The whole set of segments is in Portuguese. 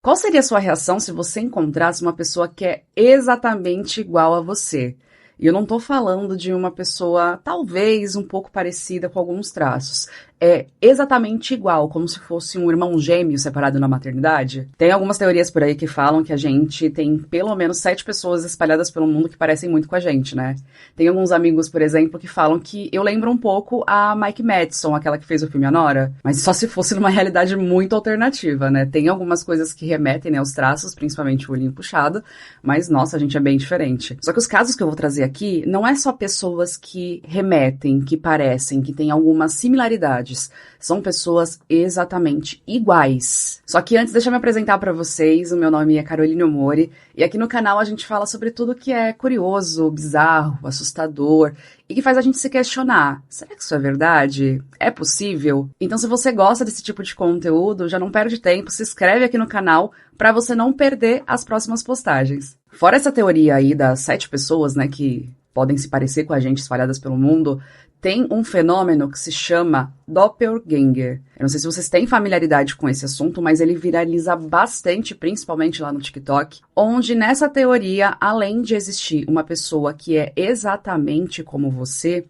Qual seria a sua reação se você encontrasse uma pessoa que é exatamente igual a você? E eu não tô falando de uma pessoa talvez um pouco parecida com alguns traços. É exatamente igual, como se fosse um irmão gêmeo separado na maternidade. Tem algumas teorias por aí que falam que a gente tem pelo menos 7 pessoas espalhadas pelo mundo que parecem muito com a gente, né? Tem alguns amigos, por exemplo, que falam que eu lembro um pouco a Mike Madison, aquela que fez o filme A Nora, mas só se fosse numa realidade muito alternativa, né? Tem algumas coisas que remetem, né, aos traços, principalmente o olhinho puxado, mas nossa, a gente é bem diferente. Só que os casos que eu vou trazer aqui não é só pessoas que remetem, que parecem, que têm algumas similaridades. São pessoas exatamente iguais. Só que antes, deixa eu me apresentar pra vocês. O meu nome é Caroline Omori e aqui no canal a gente fala sobre tudo que é curioso, bizarro, assustador e que faz a gente se questionar. Será que isso é verdade? É possível? Então, se você gosta desse tipo de conteúdo, já não perde tempo, se inscreve aqui no canal pra você não perder as próximas postagens. Fora essa teoria aí das 7 pessoas, né, que podem se parecer com a gente espalhadas pelo mundo, tem um fenômeno que se chama doppelganger. Eu não sei se vocês têm familiaridade com esse assunto, mas ele viraliza bastante, principalmente lá no TikTok, onde nessa teoria, além de existir uma pessoa que é exatamente como você,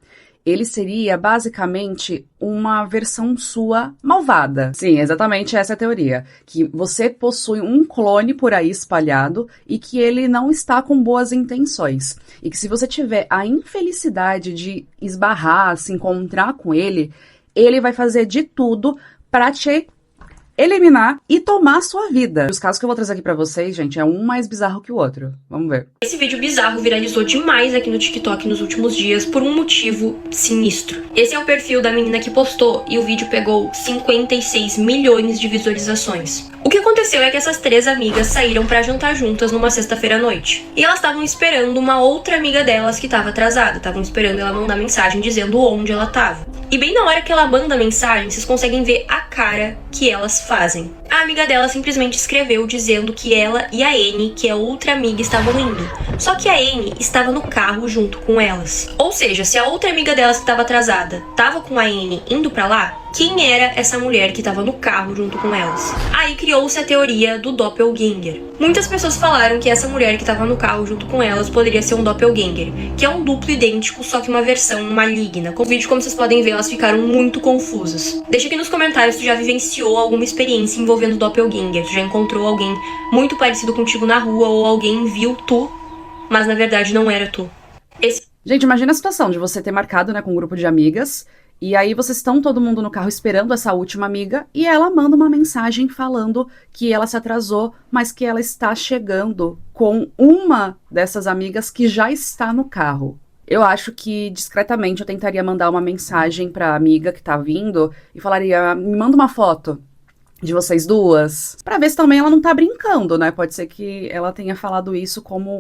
ele seria basicamente uma versão sua malvada. Sim, exatamente essa é a teoria. Que você possui um clone por aí espalhado e que ele não está com boas intenções. E que se você tiver a infelicidade de esbarrar, se encontrar com ele vai fazer de tudo para te eliminar e tomar a sua vida. Os casos que eu vou trazer aqui pra vocês, gente, é um mais bizarro que o outro. Vamos ver. Esse vídeo bizarro viralizou demais aqui no TikTok nos últimos dias por um motivo sinistro. Esse é o perfil da menina que postou e o vídeo pegou 56 milhões de visualizações. O que aconteceu é que essas 3 amigas saíram pra jantar juntas numa sexta-feira à noite. E elas estavam esperando uma outra amiga delas que estava atrasada. Estavam esperando ela mandar mensagem dizendo onde ela estava. E bem na hora que ela manda a mensagem, vocês conseguem ver a cara que elas fazem. A amiga dela simplesmente escreveu dizendo que ela e a Anne, que é outra amiga, estavam indo. Só que a Anne estava no carro junto com elas. Ou seja, se a outra amiga delas que estava atrasada estava com a Anne indo pra lá, quem era essa mulher que estava no carro junto com elas? Aí criou-se a teoria do doppelganger. Muitas pessoas falaram que essa mulher que estava no carro junto com elas poderia ser um doppelganger, que é um duplo idêntico, só que uma versão maligna. Com o vídeo, como vocês podem ver, elas ficaram muito confusas. Deixa aqui nos comentários se tu já vivenciou alguma experiência envolvendo doppelganger. Tu já encontrou alguém muito parecido contigo na rua ou alguém viu tu, mas na verdade não era tu. Gente, imagina a situação de você ter marcado, né, com um grupo de amigas. E aí vocês estão todo mundo no carro esperando essa última amiga e ela manda uma mensagem falando que ela se atrasou, mas que ela está chegando com uma dessas amigas que já está no carro. Eu acho que discretamente eu tentaria mandar uma mensagem pra amiga que tá vindo e falaria, me manda uma foto de vocês duas, pra ver se também ela não tá brincando, né? Pode ser que ela tenha falado isso como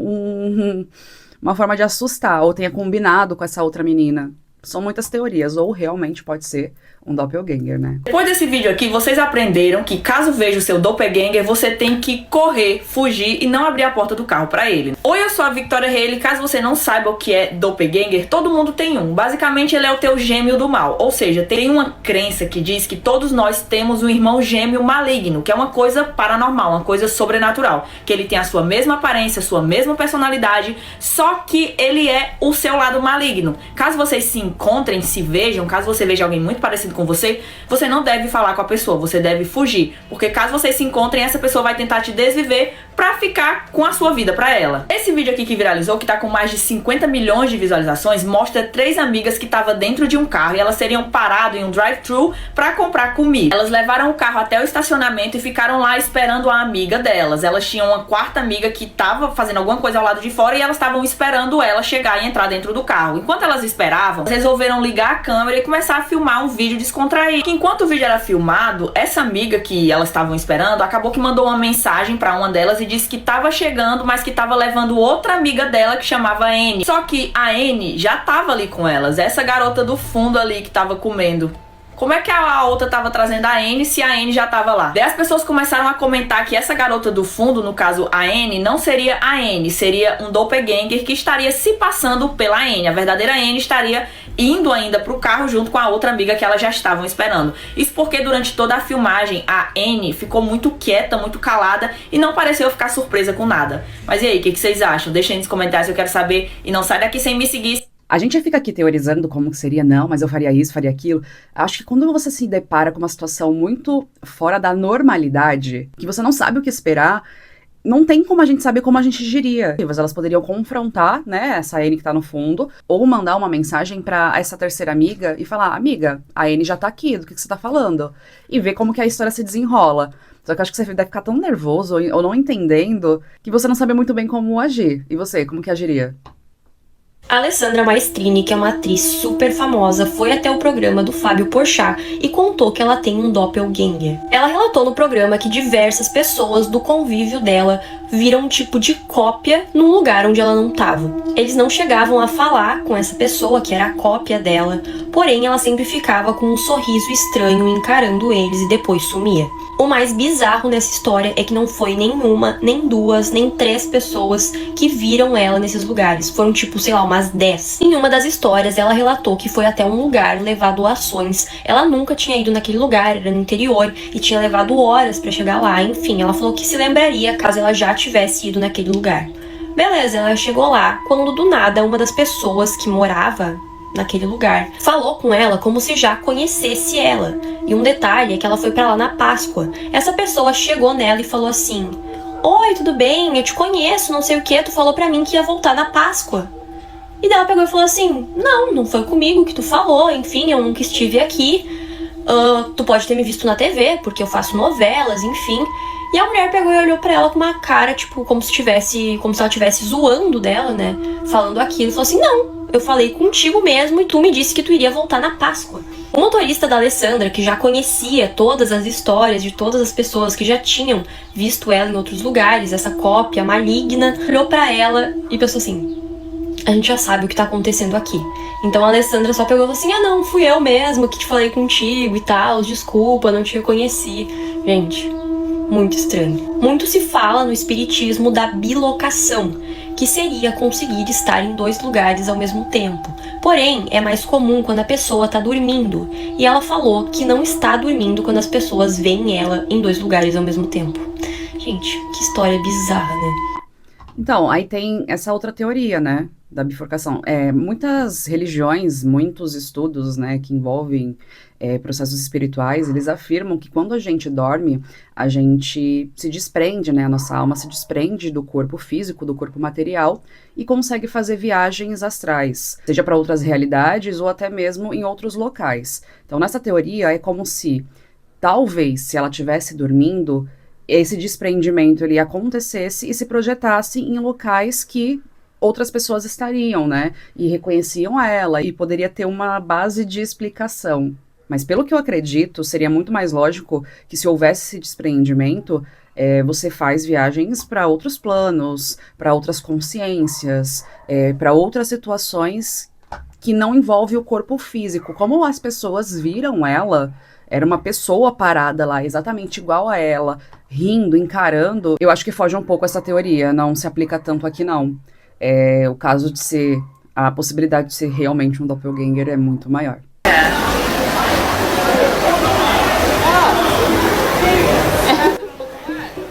uma forma de assustar, ou tenha combinado com essa outra menina. São muitas teorias, ou realmente pode ser um doppelganger, né? Depois desse vídeo aqui, vocês aprenderam que caso veja o seu doppelganger, você tem que correr, fugir e não abrir a porta do carro pra ele. Oi, eu sou a Victoria Haley. Caso você não saiba o que é doppelganger, todo mundo tem um. Basicamente, ele é o teu gêmeo do mal. Ou seja, tem uma crença que diz que todos nós temos um irmão gêmeo maligno, que é uma coisa paranormal, uma coisa sobrenatural. Que ele tem a sua mesma aparência, a sua mesma personalidade, só que ele é o seu lado maligno. Caso vocês se encontrem, se vejam, caso você veja alguém muito parecido com você, você não deve falar com a pessoa, você deve fugir, porque caso vocês se encontrem, essa pessoa vai tentar te desviver pra ficar com a sua vida pra ela. Esse vídeo aqui que viralizou, que tá com mais de 50 milhões de visualizações, mostra 3 amigas que estavam dentro de um carro e elas teriam parado em um drive-thru pra comprar comida. Elas levaram o carro até o estacionamento e ficaram lá esperando a amiga delas. Elas tinham uma quarta amiga que tava fazendo alguma coisa ao lado de fora e elas estavam esperando ela chegar e entrar dentro do carro. Enquanto elas esperavam, elas resolveram ligar a câmera e começar a filmar um vídeo descontraído. Enquanto o vídeo era filmado, essa amiga que elas estavam esperando acabou que mandou uma mensagem pra uma delas e disse que tava chegando, mas que tava levando outra amiga dela que chamava Anne. Só que a Anne já tava ali com elas, essa garota do fundo ali que tava comendo. Como é que a outra tava trazendo a Anne se a Anne já tava lá? Daí as pessoas começaram a comentar que essa garota do fundo, no caso a Anne, não seria a Anne, seria um doppelganger que estaria se passando pela Anne. A verdadeira Anne estaria indo ainda pro carro junto com a outra amiga que elas já estavam esperando. Isso porque durante toda a filmagem a Anne ficou muito quieta, muito calada e não pareceu ficar surpresa com nada. Mas e aí, o que vocês acham? Deixem nos comentários, eu quero saber. E não sai daqui sem me seguir. A gente fica aqui teorizando como que seria, não, mas eu faria isso, faria aquilo. Acho que quando você se depara com uma situação muito fora da normalidade, que você não sabe o que esperar, não tem como a gente saber como a gente agiria. Elas poderiam confrontar, né, essa Anne que tá no fundo, ou mandar uma mensagem pra essa terceira amiga e falar, amiga, a Anne já tá aqui, do que você tá falando? E ver como que a história se desenrola. Só que eu acho que você deve ficar tão nervoso ou não entendendo que você não sabe muito bem como agir. E você, como que agiria? A Alessandra Maestrini, que é uma atriz super famosa, foi até o programa do Fábio Porchat e contou que ela tem um doppelganger. Ela relatou no programa que diversas pessoas do convívio dela viram um tipo de cópia num lugar onde ela não estava. Eles não chegavam a falar com essa pessoa, que era a cópia dela, porém ela sempre ficava com um sorriso estranho encarando eles e depois sumia. O mais bizarro nessa história é que não foi nenhuma, nem duas, nem 3 pessoas que viram ela nesses lugares. Foram tipo, sei lá, umas 10. Em uma das histórias, ela relatou que foi até um lugar levar doações. Ela nunca tinha ido naquele lugar, era no interior, e tinha levado horas pra chegar lá. Enfim, ela falou que se lembraria caso ela já tivesse ido naquele lugar. Beleza, ela chegou lá, quando do nada uma das pessoas que morava naquele lugar falou com ela como se já conhecesse ela. E um detalhe é que ela foi pra lá na Páscoa. Essa pessoa chegou nela e falou assim: oi, tudo bem? Eu te conheço, não sei o que, tu falou pra mim que ia voltar na Páscoa. E daí ela pegou e falou assim: não foi comigo que tu falou, enfim, eu nunca estive aqui. Tu pode ter me visto na TV, porque eu faço novelas, enfim. E a mulher pegou e olhou pra ela com uma cara, tipo, como se ela estivesse zoando dela, né? Falando aquilo. E falou assim: não, eu falei contigo mesmo e tu me disse que tu iria voltar na Páscoa. O motorista da Alessandra, que já conhecia todas as histórias de todas as pessoas que já tinham visto ela em outros lugares, essa cópia maligna, olhou pra ela e pensou assim: a gente já sabe o que tá acontecendo aqui. Então a Alessandra só pegou e falou assim: não, fui eu mesmo que te falei contigo e tal, desculpa, não te reconheci. Gente, muito estranho. Muito se fala no espiritismo da bilocação, que seria conseguir estar em 2 lugares ao mesmo tempo. Porém, é mais comum quando a pessoa tá dormindo. E ela falou que não está dormindo quando as pessoas veem ela em 2 lugares ao mesmo tempo. Gente, que história bizarra, né? Então, aí tem essa outra teoria, né, da bifurcação. Muitas religiões, muitos estudos, né, que envolvem processos espirituais, eles afirmam que quando a gente dorme, a gente se desprende, né, a nossa alma se desprende do corpo físico, do corpo material, e consegue fazer viagens astrais, seja para outras realidades ou até mesmo em outros locais. Então, nessa teoria, é como se, talvez, se ela estivesse dormindo, esse desprendimento ele acontecesse e se projetasse em locais que outras pessoas estariam, né? E reconheciam ela e poderia ter uma base de explicação. Mas pelo que eu acredito, seria muito mais lógico que se houvesse esse desprendimento, você faz viagens para outros planos, para outras consciências, para outras situações que não envolvem o corpo físico. Como as pessoas viram ela, era uma pessoa parada lá, exatamente igual a ela, rindo, encarando. Eu acho que foge um pouco essa teoria, não se aplica tanto aqui não. O caso de ser, a possibilidade de ser realmente um doppelganger é muito maior.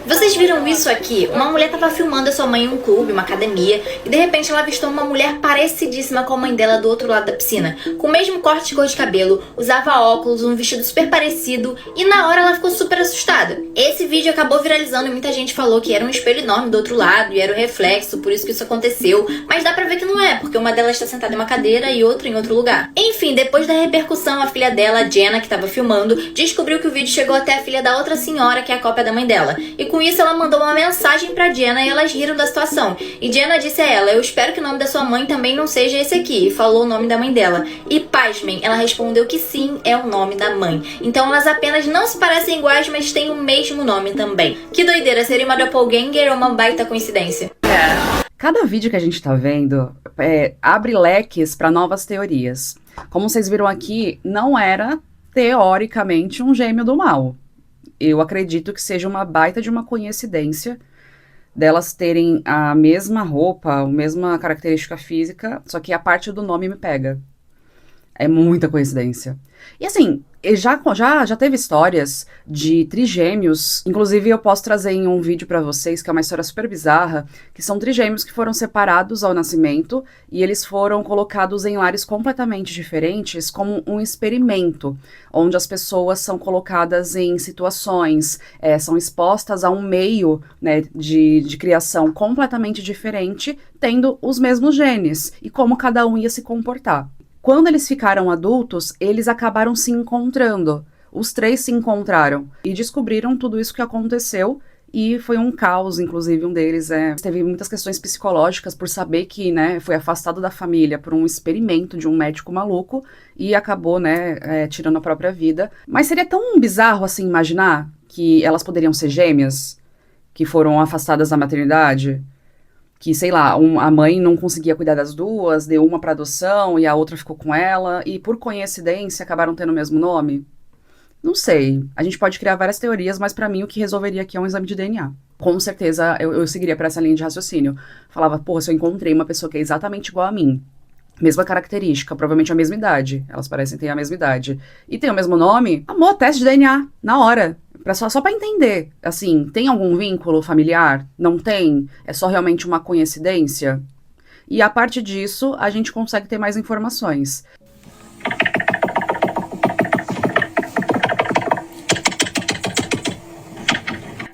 Vocês viram isso aqui? Uma mulher tava filmando a sua mãe em um clube, uma academia, e de repente ela avistou uma mulher parecidíssima com a mãe dela do outro lado da piscina, com o mesmo corte de cor de cabelo, usava óculos, um vestido super parecido, e na hora ela ficou super assustada. Esse vídeo acabou viralizando e muita gente falou que era um espelho enorme do outro lado e era o reflexo, por isso que isso aconteceu, mas dá pra ver que não é, porque uma delas está sentada em uma cadeira e outra em outro lugar. Enfim, depois da repercussão, a filha dela, a Jenna, que tava filmando, descobriu que o vídeo chegou até a filha da outra senhora, que é a cópia da mãe dela, e com isso ela mandou uma mensagem pra Jenna e elas riram da situação. E Jenna disse a ela: eu espero que o nome da sua mãe também não seja esse aqui. E falou o nome da mãe dela. E pasmem, ela respondeu que sim, é o nome da mãe. Então elas apenas não se parecem iguais, mas têm o mesmo nome também. Que doideira, seria uma doppelganger ou uma baita coincidência? Cada vídeo que a gente tá vendo abre leques para novas teorias. Como vocês viram aqui, não era teoricamente um gêmeo do mal. Eu acredito que seja uma baita de uma coincidência delas terem a mesma roupa, a mesma característica física, só que a parte do nome me pega. É muita coincidência. E assim, já teve histórias de trigêmeos, inclusive eu posso trazer em um vídeo pra vocês, que é uma história super bizarra, que são trigêmeos que foram separados ao nascimento e eles foram colocados em lares completamente diferentes como um experimento, onde as pessoas são colocadas em situações, são expostas a um meio, né, de criação completamente diferente, tendo os mesmos genes, e como cada um ia se comportar. Quando eles ficaram adultos, eles acabaram se encontrando. Os 3 se encontraram e descobriram tudo isso que aconteceu e foi um caos, inclusive um deles teve muitas questões psicológicas por saber que, né, foi afastado da família por um experimento de um médico maluco e acabou, né, tirando a própria vida. Mas seria tão bizarro assim imaginar que elas poderiam ser gêmeas, que foram afastadas da maternidade. Que, sei lá, a mãe não conseguia cuidar das duas, deu uma para adoção e a outra ficou com ela, e por coincidência acabaram tendo o mesmo nome? Não sei. A gente pode criar várias teorias, mas pra mim o que resolveria aqui é um exame de DNA. Com certeza eu seguiria por essa linha de raciocínio. Falava, porra, se eu encontrei uma pessoa que é exatamente igual a mim, mesma característica, provavelmente a mesma idade, elas parecem ter a mesma idade, e tem o mesmo nome, amor, teste de DNA, na hora. Só pra entender, assim, tem algum vínculo familiar? Não tem? É só realmente uma coincidência? E a partir disso, a gente consegue ter mais informações.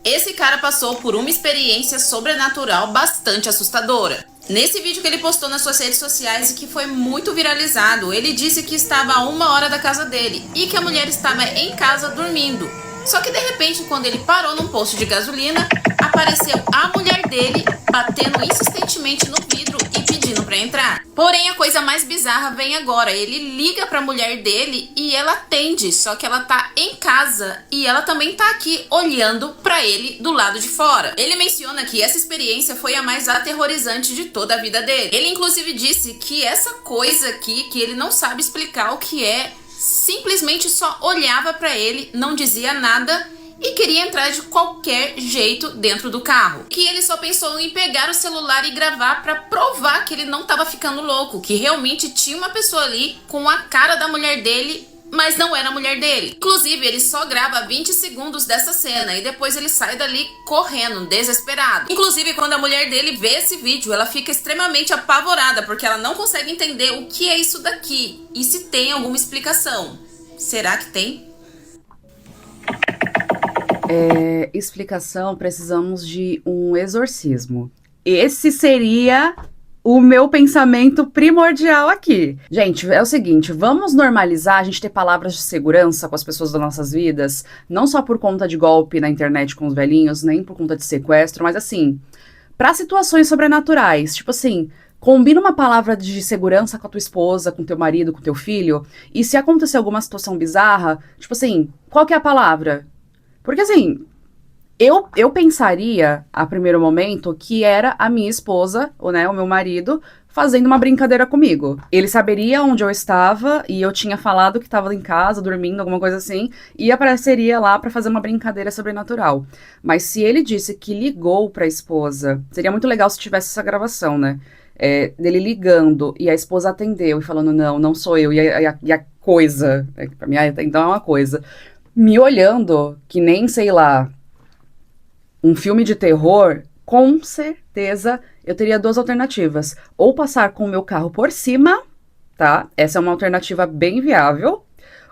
Esse cara passou por uma experiência sobrenatural bastante assustadora. Nesse vídeo que ele postou nas suas redes sociais e que foi muito viralizado, ele disse que estava a 1 hora da casa dele e que a mulher estava em casa dormindo. Só que de repente, quando ele parou num posto de gasolina, apareceu a mulher dele batendo insistentemente no vidro e pedindo pra entrar. Porém, a coisa mais bizarra vem agora. Ele liga pra mulher dele e ela atende, só que ela tá em casa e ela também tá aqui olhando pra ele do lado de fora. Ele menciona que essa experiência foi a mais aterrorizante de toda a vida dele. Ele inclusive disse que essa coisa aqui, que ele não sabe explicar o que é, simplesmente só olhava pra ele, não dizia nada e queria entrar de qualquer jeito dentro do carro. Que ele só pensou em pegar o celular e gravar pra provar que ele não tava ficando louco, que realmente tinha uma pessoa ali com a cara da mulher dele, mas não era a mulher dele. Inclusive, ele só grava 20 segundos dessa cena e depois ele sai dali correndo, desesperado. Inclusive, quando a mulher dele vê esse vídeo, ela fica extremamente apavorada, porque ela não consegue entender o que é isso daqui e se tem alguma explicação. Será que tem? Explicação, precisamos de um exorcismo. Esse seria o meu pensamento primordial aqui. Gente, é o seguinte, vamos normalizar a gente ter palavras de segurança com as pessoas das nossas vidas, não só por conta de golpe na internet com os velhinhos, nem por conta de sequestro, mas assim, para situações sobrenaturais, tipo assim, combina uma palavra de segurança com a tua esposa, com teu marido, com teu filho, e se acontecer alguma situação bizarra, tipo assim, qual que é a palavra? Porque assim, eu pensaria, a primeiro momento, que era a minha esposa, ou né, o meu marido, fazendo uma brincadeira comigo. Ele saberia onde eu estava, e eu tinha falado que estava em casa, dormindo, alguma coisa assim, e apareceria lá pra fazer uma brincadeira sobrenatural. Mas se ele disse que ligou pra esposa, seria muito legal se tivesse essa gravação, né? Dele ligando, e a esposa atendeu, e falando, não sou eu, e a coisa, pra mim, então é uma coisa, me olhando, que nem, sei lá, um filme de terror, com certeza eu teria 2 alternativas. Ou passar com o meu carro por cima, tá? Essa é uma alternativa bem viável.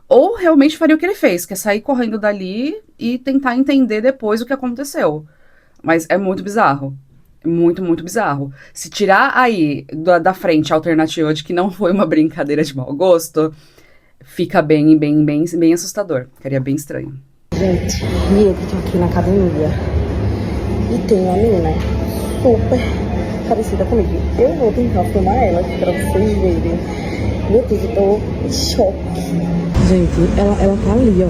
Ou realmente faria o que ele fez, que é sair correndo dali e tentar entender depois o que aconteceu. Mas é muito bizarro. Muito, muito bizarro. Se tirar aí da frente a alternativa de que não foi uma brincadeira de mau gosto, fica bem assustador. Ficaria bem estranho. Gente, e eu que tô aqui na academia e tem uma menina super parecida comigo. Eu vou tentar filmar ela aqui pra vocês verem. Meu Deus, eu tô em choque. Gente, ela tá ali, ó,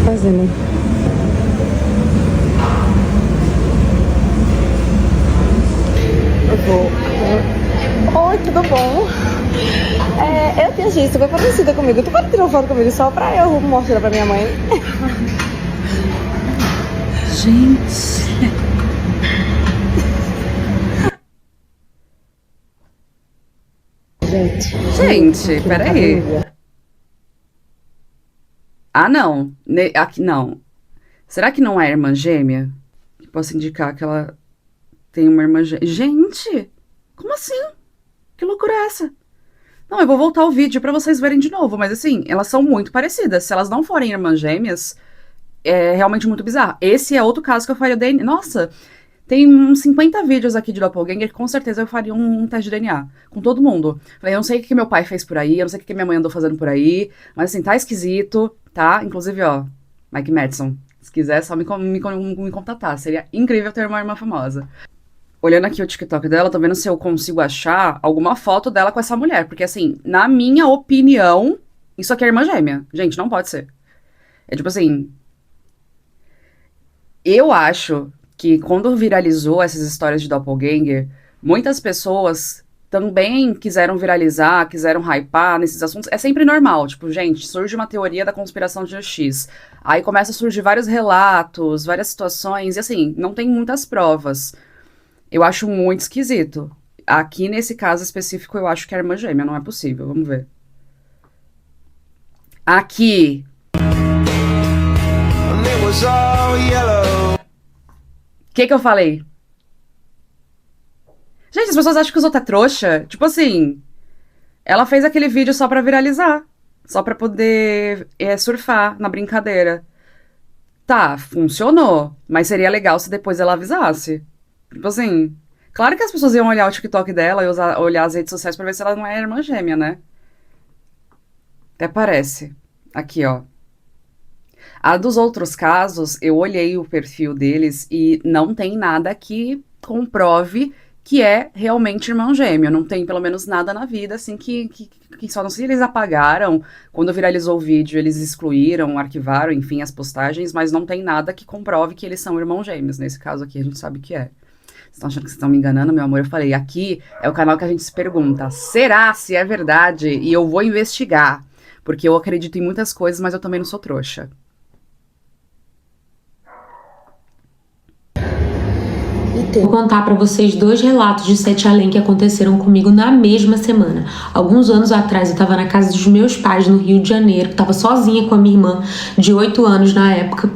fazendo. Eu vou... Oi, tudo bom? Eu tenho gente super parecida comigo. Tu pode tirar uma foto comigo só pra eu mostrar pra minha mãe? Gente... Gente, peraí. Ah, não. Aqui, não. Será que não é irmã gêmea? Posso indicar que ela tem uma irmã gêmea. Gente, como assim? Que loucura é essa? Não, eu vou voltar o vídeo pra vocês verem de novo, mas assim, elas são muito parecidas. Se elas não forem irmãs gêmeas, é realmente muito bizarro. Esse é outro caso que eu faria DNA. Nossa, tem uns 50 vídeos aqui de doppelganger que com certeza eu faria um teste de DNA com todo mundo. Eu não sei o que meu pai fez por aí, eu não sei o que minha mãe andou fazendo por aí, mas assim, tá esquisito, tá? Inclusive, ó, Mike Madison, se quiser só me contatar, seria incrível ter uma irmã famosa. Olhando aqui o TikTok dela, tô vendo se eu consigo achar alguma foto dela com essa mulher. Porque, assim, na minha opinião, isso aqui é irmã gêmea. Gente, não pode ser. É tipo assim... Eu acho que quando viralizou essas histórias de doppelganger, muitas pessoas também quiseram viralizar, quiseram hypar nesses assuntos. É sempre normal. Tipo, gente, surge uma teoria da conspiração de X. Aí começa a surgir vários relatos, várias situações. E, assim, não tem muitas provas. Eu acho muito esquisito. Aqui, nesse caso específico, eu acho que é irmã gêmea. Não é possível. Vamos ver. Aqui. O que eu falei? Gente, as pessoas acham que os outros é trouxa. Tipo assim, ela fez aquele vídeo só pra viralizar. Só pra poder surfar na brincadeira. Tá, funcionou. Mas seria legal se depois ela avisasse. Tipo assim, claro que as pessoas iam olhar o TikTok dela e olhar as redes sociais pra ver se ela não é irmã gêmea, né? Até parece. Aqui, ó. A dos outros casos, eu olhei o perfil deles e não tem nada que comprove que é realmente irmão gêmeo. Não tem, pelo menos, nada na vida, assim, que só não sei se eles apagaram. Quando viralizou o vídeo, eles excluíram, arquivaram, enfim, as postagens, mas não tem nada que comprove que eles são irmãos gêmeos. Nesse caso aqui, a gente sabe que é. Vocês estão achando que vocês estão me enganando, meu amor? Eu falei, aqui é o canal que a gente se pergunta, será se é verdade? E eu vou investigar, porque eu acredito em muitas coisas, mas eu também não sou trouxa. Vou contar pra vocês 2 relatos de Sete Além que aconteceram comigo na mesma semana. Alguns anos atrás eu tava na casa dos meus pais no Rio de Janeiro, tava sozinha com a minha irmã de 8 anos na época.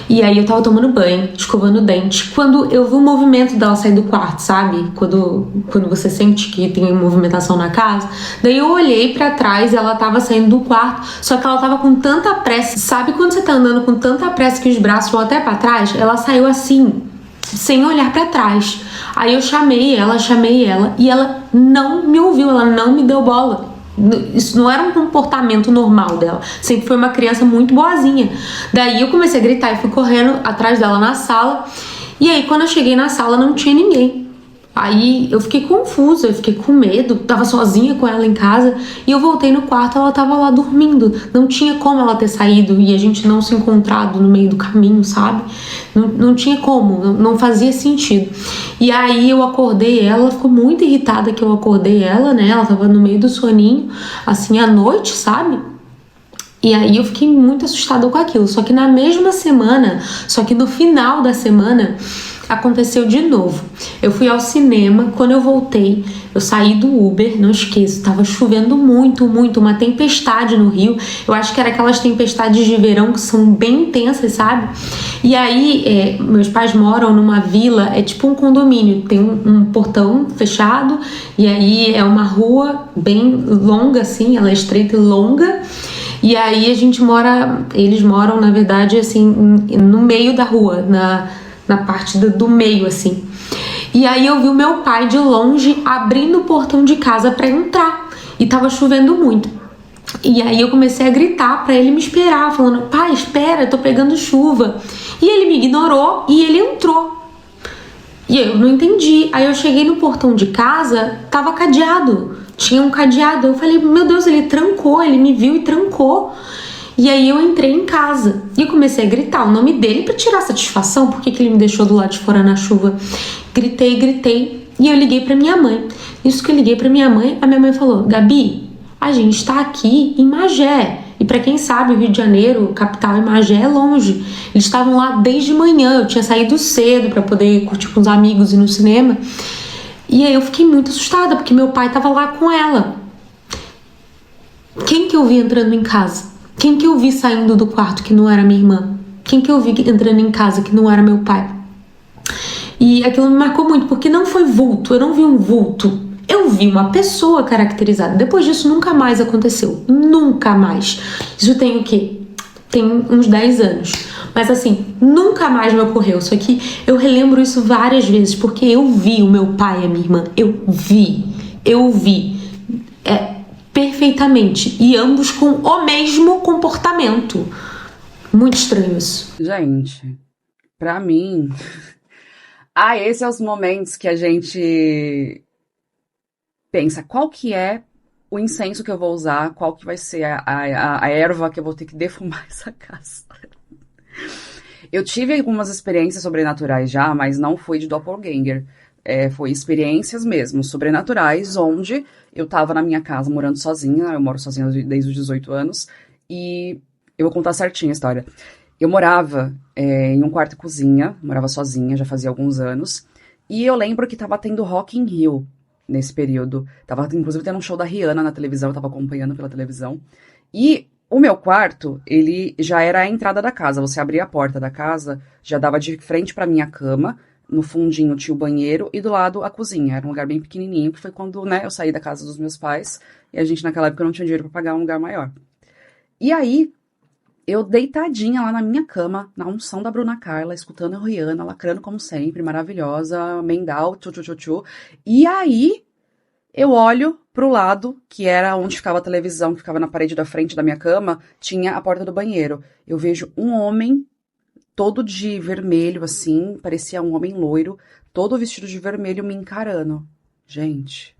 E aí eu tava tomando banho, escovando o dente, quando eu vi o movimento dela sair do quarto, sabe? Quando você sente que tem movimentação na casa. Daí eu olhei pra trás e ela tava saindo do quarto, só que ela tava com tanta pressa. Sabe quando você tá andando com tanta pressa que os braços vão até pra trás? Ela saiu assim, sem olhar pra trás. Aí eu chamei ela e ela não me ouviu, ela não me deu bola. Isso não era um comportamento normal dela. Sempre foi uma criança muito boazinha. Daí eu comecei a gritar e fui correndo atrás dela na sala. E aí quando eu cheguei na sala não tinha ninguém. Aí eu fiquei confusa, eu fiquei com medo, tava sozinha com ela em casa. E eu voltei no quarto, ela tava lá dormindo. Não tinha como ela ter saído e a gente não se encontrado no meio do caminho, sabe? Não tinha como, não fazia sentido. E aí eu acordei ela ficou muito irritada que eu acordei ela, né? Ela tava no meio do soninho, assim, à noite, sabe? E aí eu fiquei muito assustada com aquilo. Só que na mesma semana, só que no final da semana, aconteceu de novo. Eu fui ao cinema, quando eu voltei, eu saí do Uber, não esqueço, tava chovendo muito, uma tempestade no Rio. Eu acho que era aquelas tempestades de verão que são bem intensas, sabe? E aí, meus pais moram numa vila, é tipo um condomínio, tem um portão fechado, e aí é uma rua bem longa, assim, ela é estreita e longa. E aí eles moram, na verdade, assim, no meio da rua, na parte do meio, assim. E aí eu vi o meu pai de longe abrindo o portão de casa pra entrar. E tava chovendo muito. E aí eu comecei a gritar pra ele me esperar, falando, pai, espera, eu tô pegando chuva. E ele me ignorou e ele entrou. E eu não entendi. Aí eu cheguei no portão de casa, tava cadeado. Tinha um cadeado. Eu falei, meu Deus, ele trancou, ele me viu e trancou. E aí eu entrei em casa e comecei a gritar o nome dele pra tirar satisfação, porque que ele me deixou do lado de fora na chuva. Gritei e eu liguei pra minha mãe. Isso que eu liguei pra minha mãe, a minha mãe falou, Gabi, a gente tá aqui em Magé. E pra quem sabe, o Rio de Janeiro, capital, e Magé é longe. Eles estavam lá desde manhã, eu tinha saído cedo pra poder curtir com os amigos e ir no cinema. E aí eu fiquei muito assustada, porque meu pai tava lá com ela. Quem que eu vi entrando em casa? Quem que eu vi saindo do quarto que não era minha irmã? Quem que eu vi entrando em casa que não era meu pai? E aquilo me marcou muito, porque não foi vulto, eu não vi um vulto. Eu vi uma pessoa caracterizada. Depois disso, nunca mais aconteceu. Nunca mais. Isso tem o quê? Tem uns 10 anos. Mas assim, nunca mais me ocorreu. Só que eu relembro isso várias vezes, porque eu vi o meu pai e a minha irmã. Eu vi. Perfeitamente. E ambos com o mesmo comportamento. Muito estranho isso. Gente, pra mim... esses são os momentos que a gente pensa, qual que é o incenso que eu vou usar, qual que vai ser a erva que eu vou ter que defumar essa casa. Eu tive algumas experiências sobrenaturais já, mas não foi de doppelganger. Foi experiências mesmo, sobrenaturais, onde eu tava na minha casa morando sozinha, eu moro sozinha desde os 18 anos, e eu vou contar certinho a história. Eu morava em um quarto e cozinha, morava sozinha, já fazia alguns anos, e eu lembro que tava tendo Rock in Rio nesse período. Tava, inclusive, tendo um show da Rihanna na televisão, eu tava acompanhando pela televisão. E o meu quarto, ele já era a entrada da casa. Você abria a porta da casa, já dava de frente pra minha cama, no fundinho tinha o banheiro e do lado a cozinha. Era um lugar bem pequenininho, que foi quando, eu saí da casa dos meus pais, e a gente naquela época não tinha dinheiro pra pagar um lugar maior. E aí, eu deitadinha lá na minha cama, na unção da Bruna Carla, escutando a Rihanna, lacrando como sempre, maravilhosa, Mendal, tchu. E aí, eu olho pro lado, que era onde ficava a televisão, que ficava na parede da frente da minha cama, tinha a porta do banheiro. Eu vejo um homem, todo de vermelho, assim, parecia um homem loiro, todo vestido de vermelho, me encarando. Gente.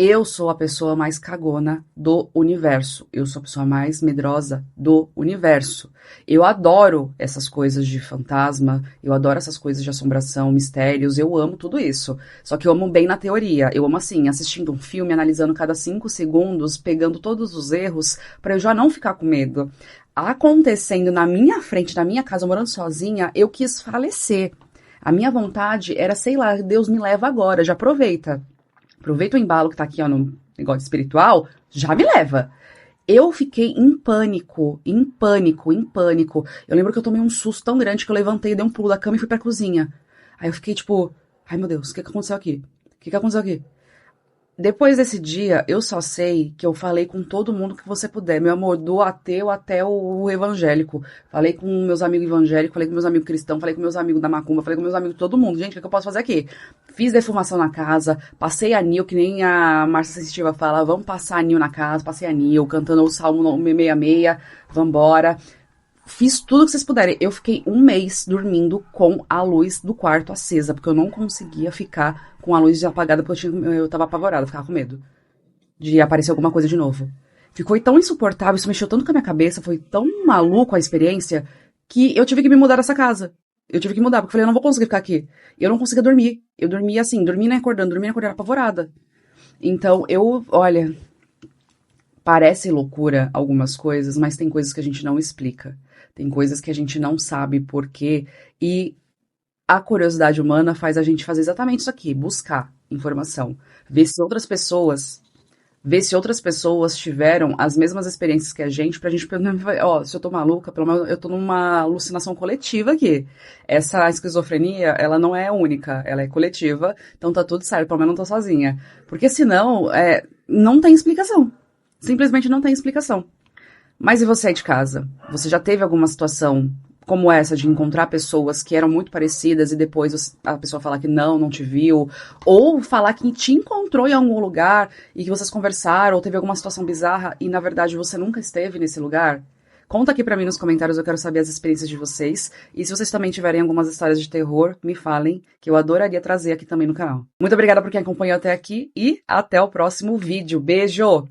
Eu sou a pessoa mais cagona do universo. Eu sou a pessoa mais medrosa do universo. Eu adoro essas coisas de fantasma, eu adoro essas coisas de assombração, mistérios, eu amo tudo isso. Só que eu amo bem na teoria. Eu amo assim, assistindo um filme, analisando cada 5 segundos, pegando todos os erros, pra eu já não ficar com medo. Acontecendo na minha frente, na minha casa, morando sozinha, eu quis falecer. A minha vontade era, sei lá, Deus me leva agora, já aproveita. Aproveita o embalo que tá aqui, no negócio espiritual, já me leva. Eu fiquei em pânico. Eu lembro que eu tomei um susto tão grande que eu levantei, dei um pulo da cama e fui pra cozinha. Aí eu fiquei tipo, ai meu Deus, o que aconteceu aqui? Depois desse dia, eu só sei que eu falei com todo mundo que você puder. Meu amor, do ateu até o evangélico. Falei com meus amigos evangélicos, falei com meus amigos cristãos, falei com meus amigos da macumba, falei com meus amigos de todo mundo. Gente, o que eu posso fazer aqui? Fiz defumação na casa, passei anil, que nem a Márcia Sensitiva fala, vamos passar anil na casa, passei anil, cantando o Salmo 66, vambora. Fiz tudo que vocês puderem. Eu fiquei 1 mês dormindo com a luz do quarto acesa, porque eu não conseguia ficar com a luz apagada, porque eu tava apavorada, ficava com medo de aparecer alguma coisa de novo. Ficou tão insuportável, isso mexeu tanto com a minha cabeça, foi tão maluco a experiência, que eu tive que me mudar dessa casa. Eu tive que mudar, porque eu falei, eu não vou conseguir ficar aqui. Eu não conseguia dormir. Eu dormia assim, dormindo e acordando, apavorada. Então, olha, parece loucura algumas coisas, mas tem coisas que a gente não explica. Tem coisas que a gente não sabe por quê, e a curiosidade humana faz a gente fazer exatamente isso aqui, buscar informação, ver se outras pessoas tiveram as mesmas experiências que a gente, pra gente, se eu tô maluca, pelo menos eu tô numa alucinação coletiva aqui. Essa esquizofrenia, ela não é única, ela é coletiva, então tá tudo certo, pelo menos não tô sozinha. Porque senão, não tem explicação. Simplesmente não tem explicação. Mas e você aí de casa? Você já teve alguma situação como essa de encontrar pessoas que eram muito parecidas e depois a pessoa falar que não te viu? Ou falar que te encontrou em algum lugar e que vocês conversaram ou teve alguma situação bizarra e na verdade você nunca esteve nesse lugar? Conta aqui pra mim nos comentários, eu quero saber as experiências de vocês. E se vocês também tiverem algumas histórias de terror, me falem, que eu adoraria trazer aqui também no canal. Muito obrigada por quem acompanhou até aqui e até o próximo vídeo. Beijo!